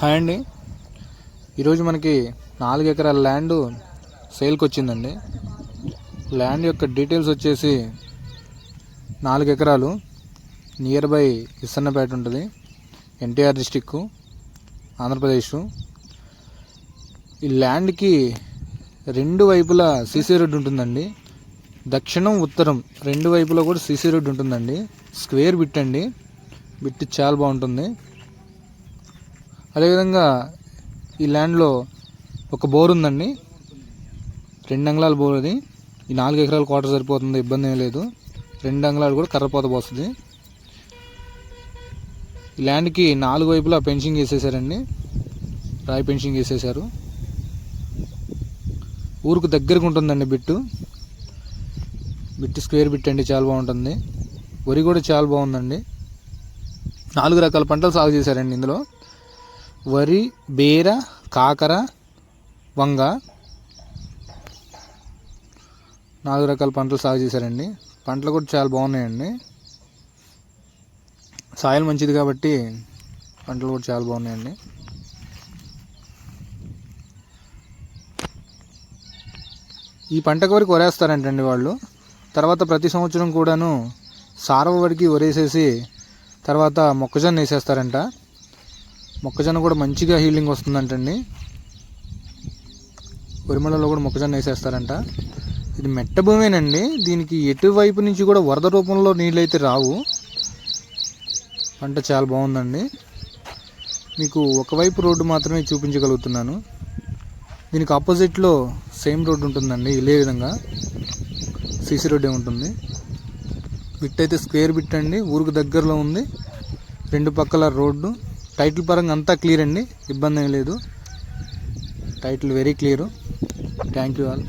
Hi అండి. ఈరోజు మనకి 4 ఎకరాల ల్యాండ్ సేల్కి వచ్చిందండి. ల్యాండ్ యొక్క డీటెయిల్స్ వచ్చేసి 4 ఎకరాలు నియర్ బై ఇస్సన్నపేట ఉంటుంది, ఎన్టీఆర్ డిస్టిక్, ఆంధ్రప్రదేశ్. ఈ ల్యాండ్కి 2 వైపులా సీసీ రోడ్ ఉంటుందండి. దక్షిణం ఉత్తరం 2 వైపులా కూడా సీసీ రోడ్ ఉంటుందండి. స్క్వేర్ బిట్ అండి. బిట్ చాలా బాగుంటుంది. అదేవిధంగా ఈ ల్యాండ్లో ఒక బోర్ ఉందండి, 2 అంగుళాల బోర్. అది ఈ 4 ఎకరాల కోట సరిపోతుంది, ఇబ్బంది ఏం లేదు. 2 అంగుళాలు కూడా కర్రపోత పోస్తుంది. ఈ ల్యాండ్కి 4 వైపులా ఫెన్సింగ్ వేసేసారండి, రాయి ఫెన్సింగ్ వేసేసారు. ఊరుకు దగ్గరకు ఉంటుందండి బిట్టు స్క్వేర్ బిట్ అండి, చాలా బాగుంటుంది. వరి కూడా చాలా బాగుందండి. 4 రకాల పంటలు సాగు చేశారండి ఇందులో. వరి, బీర, కాకర, వంగ, 4 రకాల పంటలు సాగు చేశారండి. పంటలు కూడా చాలా బాగున్నాయండి. సాయిల్ మంచిది కాబట్టి పంటలు కూడా చాలా బాగున్నాయండి. ఈ పంటకు వరకు వరేస్తారంటండి వాళ్ళు. తర్వాత ప్రతి సంవత్సరం కూడాను సారవ వరికి వరేసేసి తర్వాత మొక్కజొన్న వేసేస్తారంట. మొక్కజొన్న కూడా మంచిగా హీలింగ్ వస్తుందంటండి. వరిమలలో కూడా మొక్కజొన్న వేసేస్తారంట. ఇది మెట్ట భూమేనండి. దీనికి ఎటువైపు నుంచి కూడా వరద రూపంలో నీళ్ళు అయితే రావు. పంట చాలా బాగుందండి. మీకు ఒకవైపు రోడ్డు మాత్రమే చూపించగలుగుతున్నాను. దీనికి ఆపోజిట్లో సేమ్ రోడ్డు ఉంటుందండి, ఇదే విధంగా సీసీ రోడ్డే ఉంటుంది. బిట్ అయితే స్క్వేర్ బిట్ అండి, ఊరికి దగ్గరలో ఉంది. 2 పక్కల రోడ్డు. టైటిల్ పరంగా అంతా క్లియర్ అండి, ఇబ్బంది ఏం లేదు. Title very clear. Thank you all.